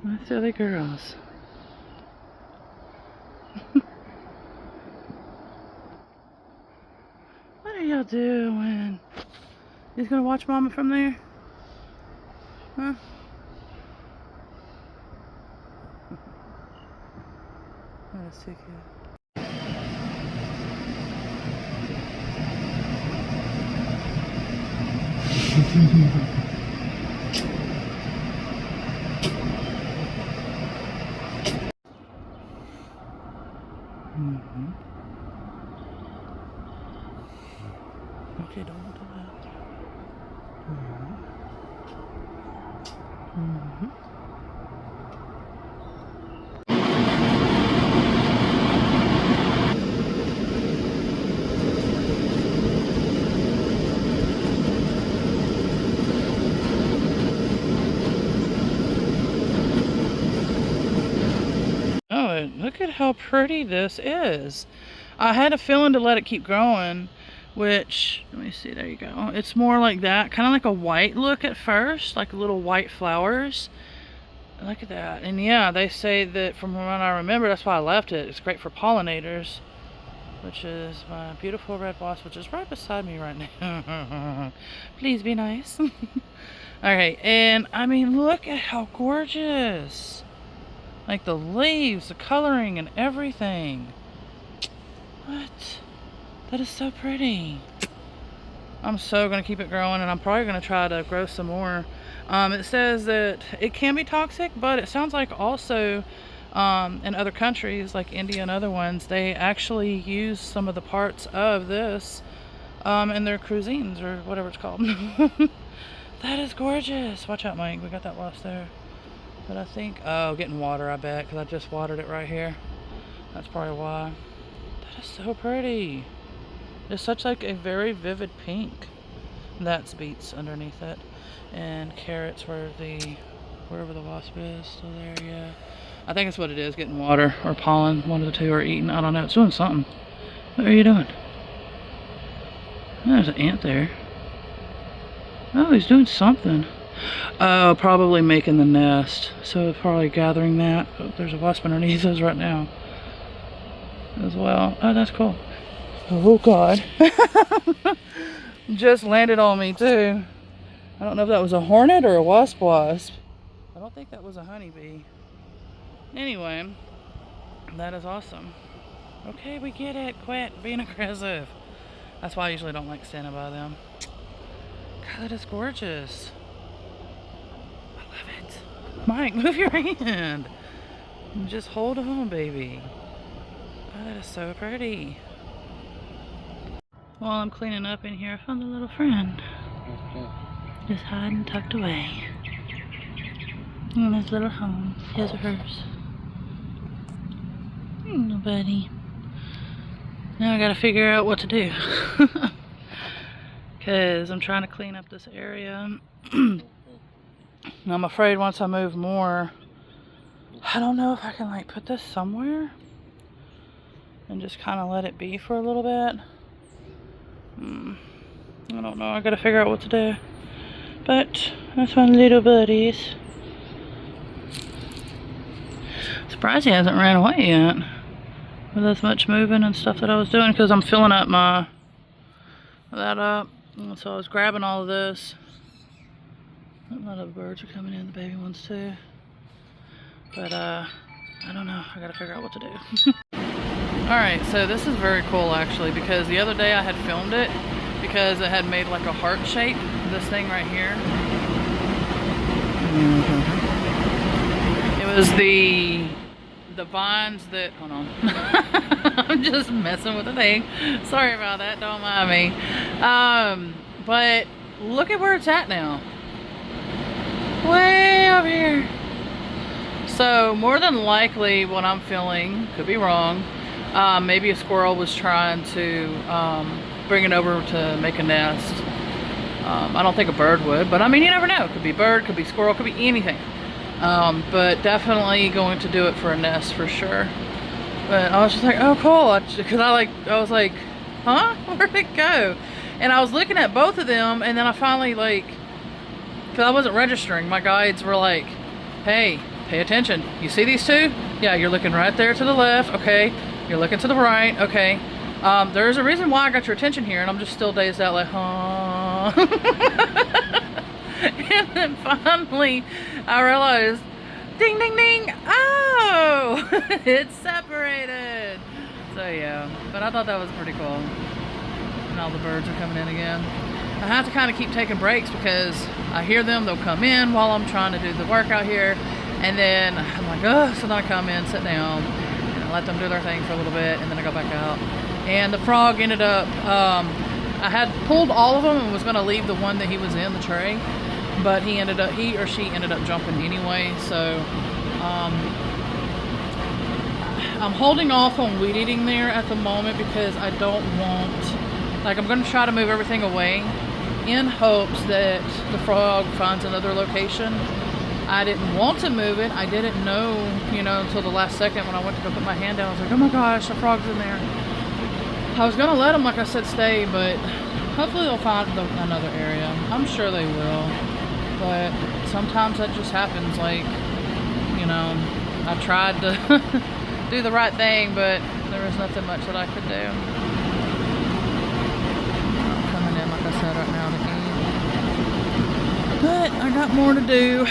My silly girls. What are y'all doing? You just gonna watch Mama from there? Huh? That's too cute. Mm-hmm. Okay, don't do that. Mm-hmm. Mm-hmm. Oh, look at how pretty this is. I had a feeling to let it keep growing, which, let me see, there you go. It's more like that, kind of like a white look at first, like little white flowers. Look at that. And yeah, they say that from what I remember, that's why I left it. It's great for pollinators, which is my beautiful red wasp, which is right beside me right now. Please be nice. Alright, and I mean, look at how gorgeous. Like the leaves, the coloring, and everything. What? That is so pretty. I'm so going to keep it growing, and I'm probably going to try to grow some more. It says that it can be toxic, but it sounds like also in other countries, like India and other ones, they actually use some of the parts of this in their cuisines, or whatever it's called. That is gorgeous. Watch out, Mike. We got that wasp there. But I think, oh, getting water, I bet, because I just watered it right here. That's probably why. That is so pretty. It's such like a very vivid pink. That's beets underneath it. And carrots wherever the wasp is. Still there, yeah. I think it's what it is, getting water or pollen. One of the two are eating. I don't know. It's doing something. What are you doing? Oh, there's an ant there. Oh, he's doing something. Oh, probably making the nest. So probably gathering that. Oh, there's a wasp underneath us right now as well. Oh, that's cool. Oh, God. Just landed on me, too. I don't know if that was a hornet or a wasp. I don't think that was a honeybee. Anyway, that is awesome. Okay, we get it. Quit being aggressive. That's why I usually don't like standing by them. God, that is gorgeous. I love it. Mike, move your hand. Just hold on, baby. Oh, that is so pretty. While I'm cleaning up in here, I found a little friend. Just hiding tucked away. In his little home. His or hers. Nobody. Now I gotta figure out what to do. Because I'm trying to clean up this area. I'm afraid once I move more, I don't know if I can like put this somewhere and just kind of let it be for a little bit. I don't know. I gotta figure out what to do. But that's my little buddies. Surprised he hasn't ran away yet with as much moving and stuff that I was doing, because I'm filling up that up. And so I was grabbing all of this. A lot of birds are coming in, the baby ones too. But I don't know. I gotta figure out what to do. Alright, so this is very cool actually, because the other day I had filmed it because it had made like a heart shape, this thing right here. It was the vines that, hold on. I'm just messing with the thing. Sorry about that, don't mind me. But look at where it's at now. Way up here. So more than likely what I'm feeling, could be wrong, maybe a squirrel was trying to bring it over to make a nest. I don't think a bird would, but I mean, you never know. It could be bird, could be squirrel, could be anything. But definitely going to do it for a nest for sure. But I was just like, oh cool, because I was like, huh? Where'd it go? And I was looking at both of them, and then I finally, like, because I wasn't registering, my guides were like, hey, pay attention. You see these two? Yeah, you're looking right there to the left, okay. You're looking to the right, okay. There's a reason why I got your attention here, and I'm just still dazed out like, huh? And then finally, I realized, ding, ding, ding, oh, it's separated. So yeah, but I thought that was pretty cool. And all the birds are coming in again. I have to kind of keep taking breaks because I hear them, they'll come in while I'm trying to do the work out here. And then I'm like, oh, so then I come in, sit down, and I let them do their thing for a little bit, and then I go back out. And the frog ended up, I had pulled all of them and was gonna leave the one that he was in, the tray, but he or she ended up jumping anyway. So I'm holding off on weed eating there at the moment because I don't want, like, I'm gonna try to move everything away in hopes that the frog finds another location. I didn't want to move it. I didn't know, you know, until the last second when I went to go put my hand down. I was like, oh my gosh, the frog's in there. I was gonna let them, like I said, stay, but hopefully they'll find another area. I'm sure they will, but sometimes that just happens. Like, you know, I tried to do the right thing, but there was nothing much that I could do. I'm coming in, like I said, right now to eat. But I got more to do.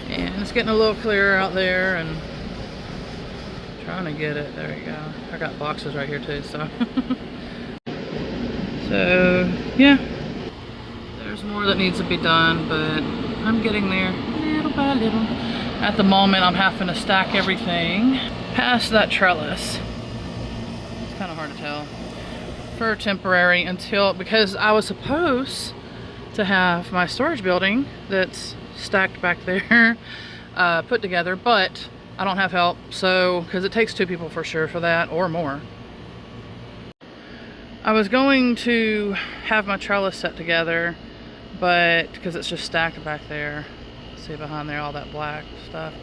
And it's getting a little clearer out there, and trying to get it. There you go. I got boxes right here too, so. So, yeah. There's more that needs to be done, but I'm getting there little by little. At the moment, I'm having to stack everything past that trellis. It's kind of hard to tell. For temporary until, because I was supposed to have my storage building that's stacked back there put together, but I don't have help, so because it takes 2 people for sure for that, or more. I was going to have my trellis set together, but because it's just stacked back there, see behind there all that black stuff.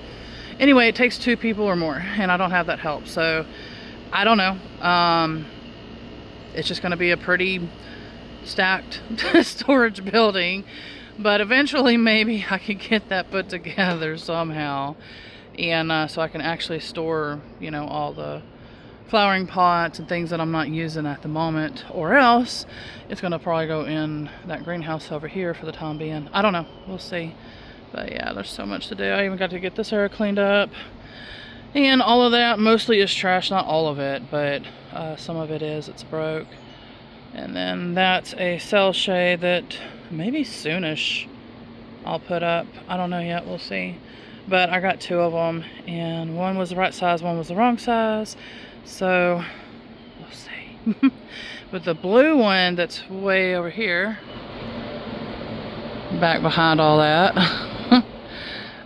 Anyway, it takes 2 people or more, and I don't have that help, so I don't know. It's just going to be a pretty stacked storage building. But eventually maybe I could get that put together somehow, and so I can actually store, you know, all the flowering pots and things that I'm not using at the moment, or else it's going to probably go in that greenhouse over here for the time being. I don't know, we'll see. But yeah, there's so much to do. I even got to get this area cleaned up, and all of that mostly is trash. Not all of it, but some of it is. It's broke. And then that's a cell shade that maybe soonish I'll put up. I don't know yet, we'll see. But I got 2 of them, and one was the right size, one was the wrong size. So we'll see. But the blue one that's way over here, back behind all that,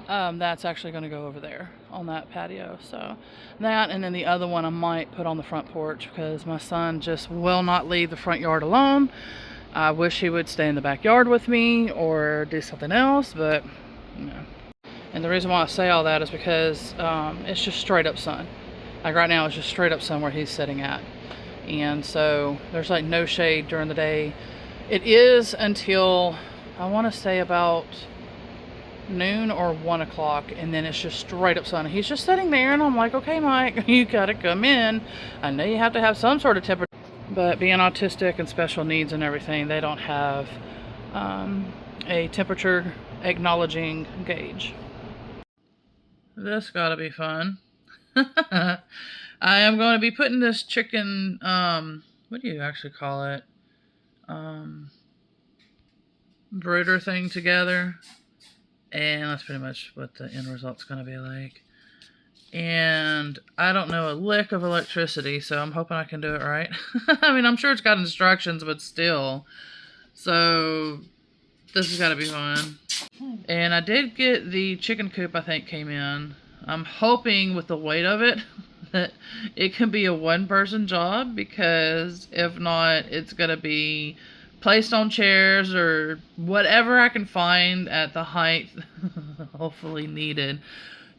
that's actually going to go over there on that patio. So that, and then the other one I might put on the front porch because my son just will not leave the front yard alone. I wish he would stay in the backyard with me or do something else, but no. And the reason why I say all that is because it's just straight up sun. Like right now it's just straight up sun where he's sitting at, and so there's like no shade during the day. It is until I want to say about noon or 1 o'clock, and then it's just straight up sun. He's just sitting there, and I'm like, okay, Mike, you gotta come in. I know you have to have some sort of temperature, but being autistic and special needs and everything, they don't have a temperature acknowledging gauge. This gotta be fun. I am going to be putting this chicken, what do you actually call it? Brooder thing together. And that's pretty much what the end result's going to be like. And I don't know a lick of electricity, so I'm hoping I can do it right. I mean, I'm sure it's got instructions, but still. So this has got to be fun. And I did get the chicken coop, I think, came in. I'm hoping with the weight of it that it can be a 1-person job, because if not, it's going to be placed on chairs or whatever I can find at the height hopefully needed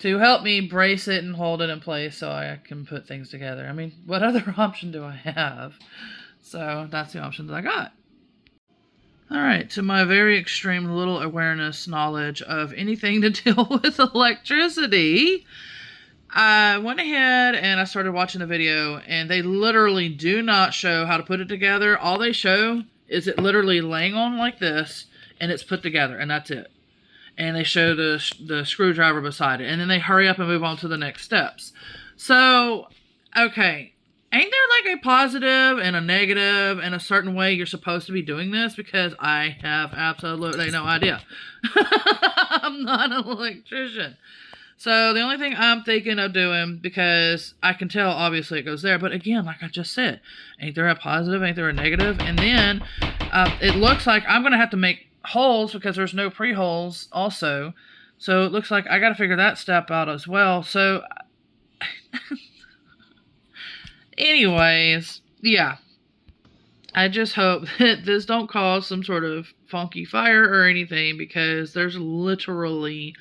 to help me brace it and hold it in place so I can put things together. I mean, what other option do I have? So that's the option that I got. All right, to my very extreme little awareness knowledge of anything to deal with electricity, I went ahead and I started watching the video, and they literally do not show how to put it together. All they show is it literally laying on like this, and it's put together, and that's it. And they show the screwdriver beside it, and then they hurry up and move on to the next steps. So, okay, ain't there like a positive and a negative and a certain way you're supposed to be doing this? Because I have absolutely no idea. I'm not an electrician. So the only thing I'm thinking of doing, because I can tell obviously it goes there, but again, like I just said, ain't there a positive, ain't there a negative? And then it looks like I'm going to have to make holes because there's no pre-holes also. So it looks like I got to figure that step out as well. So anyways, yeah. I just hope that this don't cause some sort of funky fire or anything, because there's literally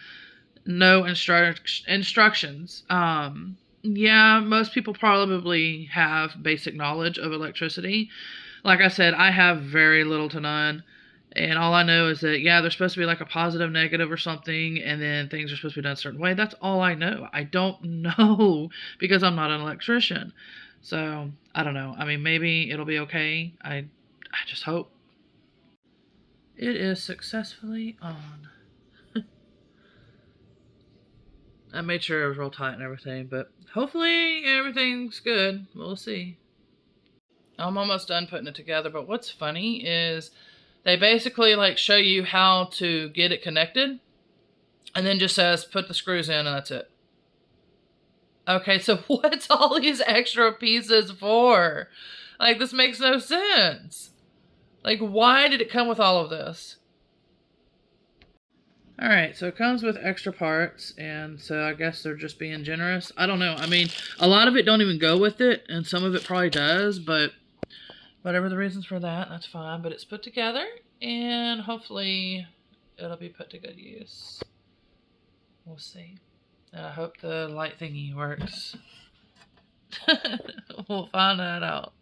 no instructions. Yeah, most people probably have basic knowledge of electricity. Like I said, I have very little to none. And all I know is that, yeah, there's supposed to be like a positive, negative or something, and then things are supposed to be done a certain way. That's all I know. I don't know because I'm not an electrician. So, I don't know. I mean, maybe it'll be okay. I just hope. It is successfully on. I made sure it was real tight and everything, but hopefully everything's good. We'll see. I'm almost done putting it together, but what's funny is they basically like show you how to get it connected, and then just says put the screws in and that's it. Okay, so what's all these extra pieces for? Like, this makes no sense. Like, why did it come with all of this? Alright, so it comes with extra parts, and so I guess they're just being generous. I don't know. I mean, a lot of it don't even go with it, and some of it probably does, but whatever the reasons for that, that's fine. But it's put together, and hopefully it'll be put to good use. We'll see. And I hope the light thingy works. We'll find that out.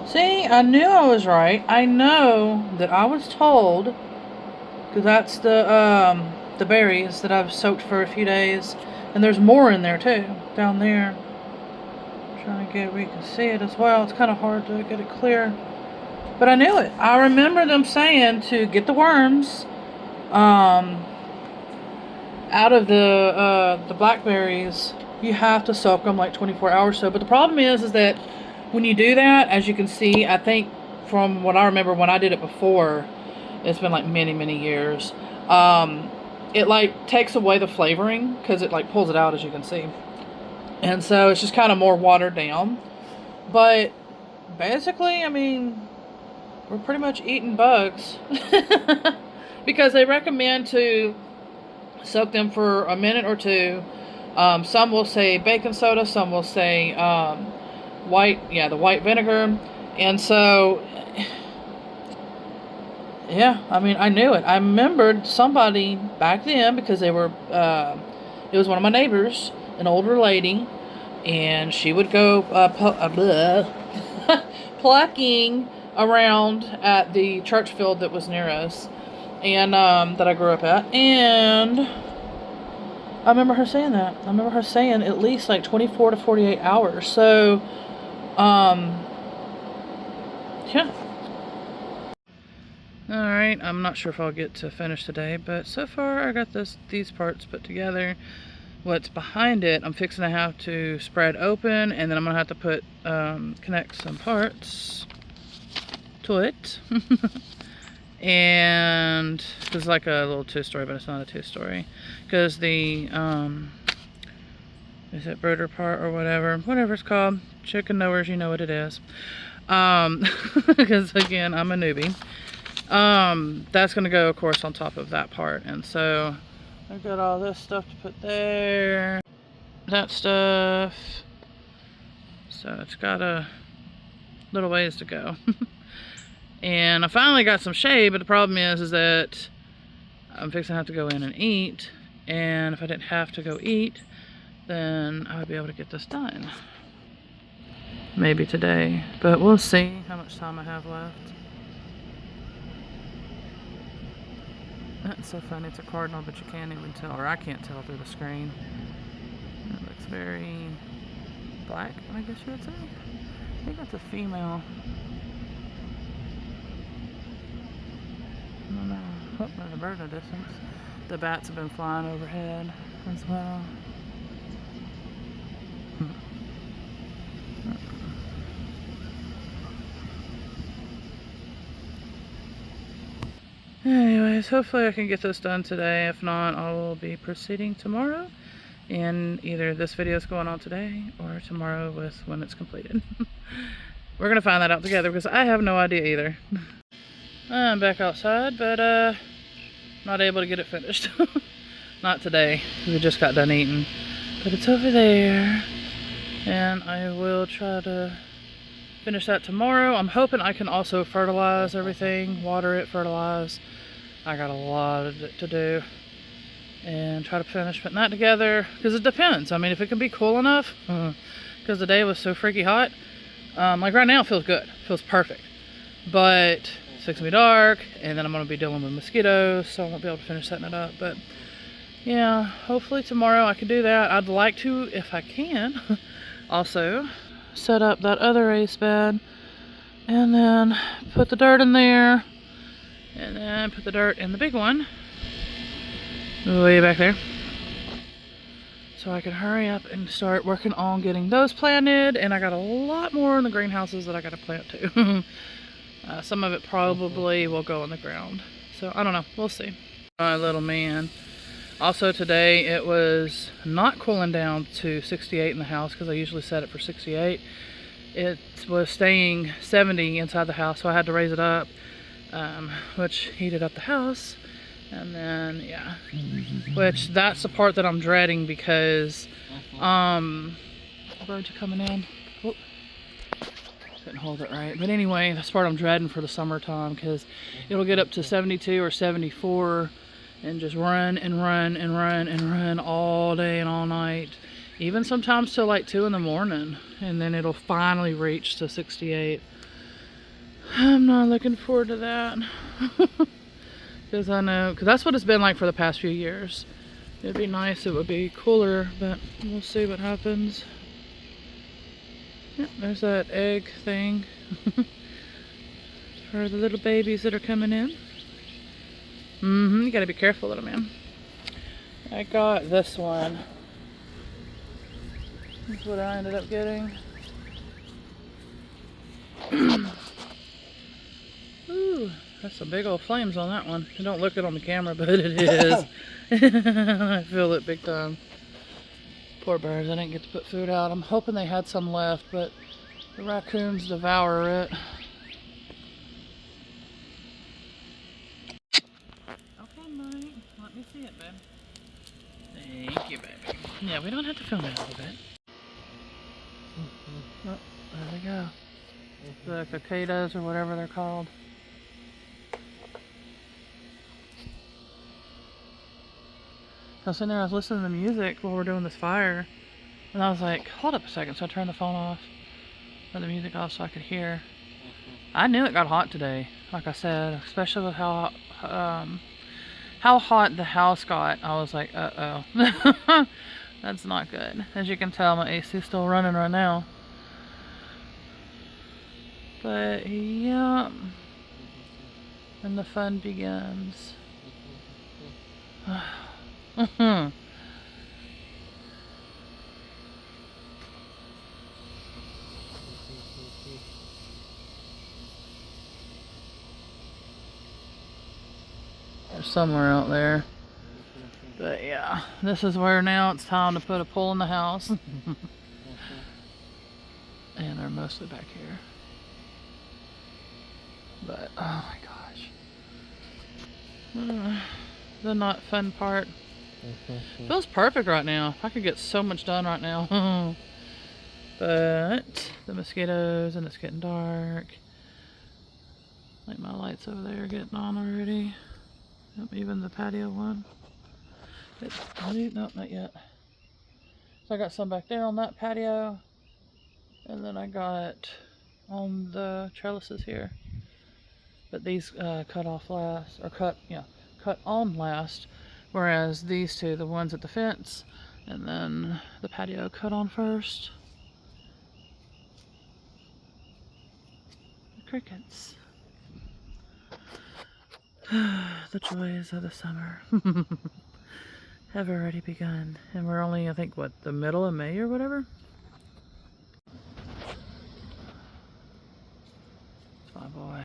See, I knew I was right. I know that I was told, because that's the berries that I've soaked for a few days, and there's more in there too, down there. I'm trying to get where you can see it as well. It's kind of hard to get it clear, but I knew it. I remember them saying to get the worms out of the blackberries. You have to soak them like 24 hours or so. But the problem is that when you do that, as you can see, I think from what I remember when I did it before, it's been like many years, it like takes away the flavoring because it like pulls it out, as you can see. And so it's just kind of more watered down. But basically, I mean, we're pretty much eating bugs. Because they recommend to soak them for a minute or two. Some will say baking soda, some will say the white vinegar. And so, yeah, I mean, I knew it. I remembered somebody back then, because they were, it was one of my neighbors, an older lady, and she would go plucking around at the church field that was near us, and that I grew up at, and I remember her saying that. I remember her saying at least like 24 to 48 hours. So, yeah. Alright, I'm not sure if I'll get to finish today, but so far I got these parts put together. What's behind it, I'm fixing to have to spread open, and then I'm going to have to put, connect some parts to it. And it's like a little two-story, but it's not a two-story, because the is it brooder part or whatever it's called, chicken knowers, you know what it is, because again, I'm a newbie. That's gonna go, of course, on top of that part. And so I've got all this stuff to put there, that stuff, so it's got a little ways to go. And I finally got some shade, but the problem is that I'm fixing to have to go in and eat. And if I didn't have to go eat, then I would be able to get this done. Maybe today, but we'll see how much time I have left. That's so funny. It's a cardinal, but you can't even tell, or I can't tell through the screen. It looks very black, I guess you would say. I think that's a female. I don't know. Oh, there's a bird in the distance. The bats have been flying overhead as well. Anyways, hopefully I can get this done today. If not, I will be proceeding tomorrow. And either this video is going on today or tomorrow with when it's completed. We're going to find that out together because I have no idea either. I'm back outside, but not able to get it finished. Not today, because we just got done eating. But it's over there. And I will try to finish that tomorrow. I'm hoping I can also fertilize everything, water it, fertilize. I got a lot to do. And try to finish putting that together, because it depends. I mean, if it can be cool enough, because the day was so freaky hot. Like right now it feels good, feels perfect. But it's going to be dark, and then I'm going to be dealing with mosquitoes, so I won't be able to finish setting it up. But yeah, hopefully tomorrow I can do that. I'd like to, if I can, also set up that other raised bed, and then put the dirt in there, and then put the dirt in the big one way back there, so I can hurry up and start working on getting those planted. And I got a lot more in the greenhouses that I got to plant too. Some of it probably will go in the ground, so I don't know, we'll see. My little man. Also today it was not cooling down to 68 in the house, because I usually set it for 68. It was staying 70 inside the house, so I had to raise it up, which heated up the house. And then, yeah, which that's the part that I'm dreading, because, birds are coming in. Oh, couldn't hold it right. But anyway, that's the part I'm dreading for the summertime, because it'll get up to 72 or 74 and just run and run and run and run all day and all night. Even sometimes till like 2 in the morning. And then it'll finally reach to 68. I'm not looking forward to that. Because I know, because that's what it's been like for the past few years. It'd be nice, it would be cooler, but we'll see what happens. Yeah, there's that egg thing for the little babies that are coming in. You gotta be careful, little man. I got this one. That's what I ended up getting. Ooh. That's some big old flames on that one. It don't look it on the camera, but it is. I feel it big time. Poor birds, I didn't get to put food out. I'm hoping they had some left, but the raccoons devour it. Okay, Mike. Let me see it, babe. Thank you, baby. Yeah, we don't have to film it a little bit. Oh, there we go. The cicadas, or whatever they're called. I was sitting there, I was listening to music while we're doing this fire, and I was like, hold up a second, so I turned the phone off, turned the music off so I could hear. I knew it got hot today, like I said, especially with how hot the house got. I was like, uh-oh. That's not good. As you can tell, my AC is still running right now. But yeah, and the fun begins. They're somewhere out there. But yeah, this is where now it's time to put a pole in the house. And they're mostly back here. But oh my gosh. The not fun part. Feels perfect right now. I could get so much done right now. But the mosquitoes, and it's getting dark. Like my lights over there are getting on already. Even the patio one. No, not yet. So I got some back there on that patio. And then I got on the trellises here. But these cut cut on last, whereas these two, the ones at the fence and then the patio, cut on first. The crickets. The joys of the summer have already begun, and we're only, I think, what, the middle of May or whatever? My boy.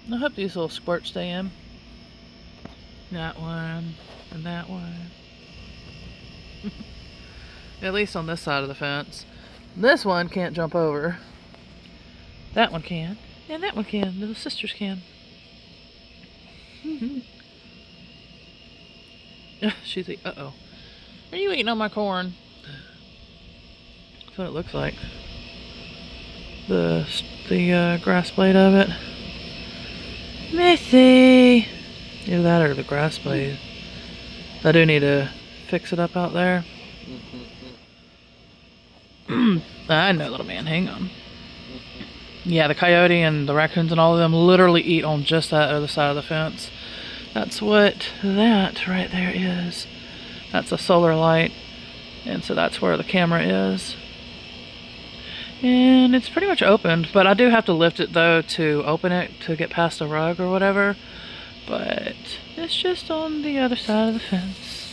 I hope these little squirts stay in. That one, and that one. At least on this side of the fence. This one can't jump over. That one can, and that one can. The sisters can. She's like, uh-oh. Are you eating on my corn? That's what it looks like. The grass blade of it. Missy! Either that or the grass blade. I do need to fix it up out there. I know, little man. Hang on. Yeah, the coyote and the raccoons and all of them literally eat on just that other side of the fence. That's what that right there is. That's a solar light. And so that's where the camera is. And it's pretty much opened, but I do have to lift it though to open it to get past the rug or whatever. But it's just on the other side of the fence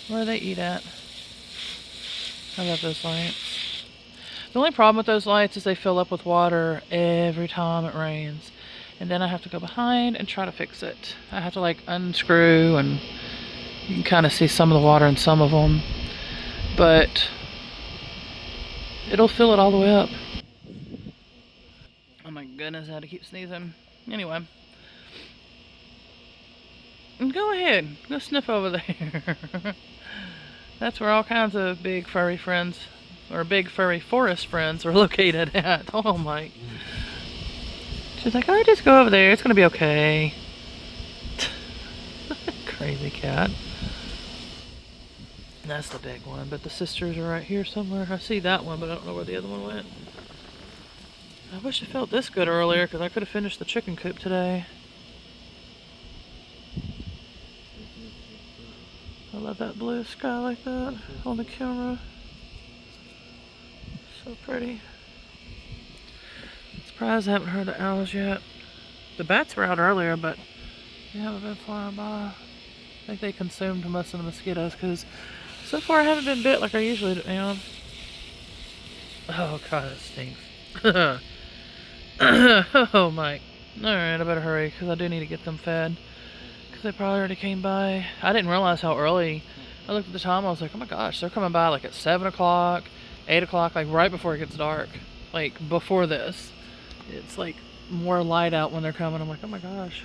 where they eat at. I love those lights. The only problem with those lights is they fill up with water every time it rains. And then I have to go behind and try to fix it. I have to like unscrew, and you can kind of see some of the water in some of them. But it'll fill it all the way up. Oh my goodness, I had to keep sneezing. Anyway. Go ahead. Go sniff over there. That's where all kinds of big furry friends, or big furry forest friends, are located at. Oh my. She's like, oh, just go over there. It's going to be okay. Crazy cat. That's the big one, but the sisters are right here somewhere. I see that one, but I don't know where the other one went. I wish I felt this good earlier, because I could have finished the chicken coop today. I love that blue sky like that on the camera. So pretty. Surprised I haven't heard the owls yet. The bats were out earlier, but they haven't been flying by. I think they consumed most of the mosquitoes, because so far I haven't been bit like I usually am. Oh god, that stinks. Oh my. Alright, I better hurry, because I do need to get them fed. Because they probably already came by. I didn't realize how early. I looked at the time, I was like, oh my gosh, they're coming by like at 7 o'clock, 8 o'clock, like right before it gets dark. Like before this. It's like more light out when they're coming. I'm like, oh my gosh.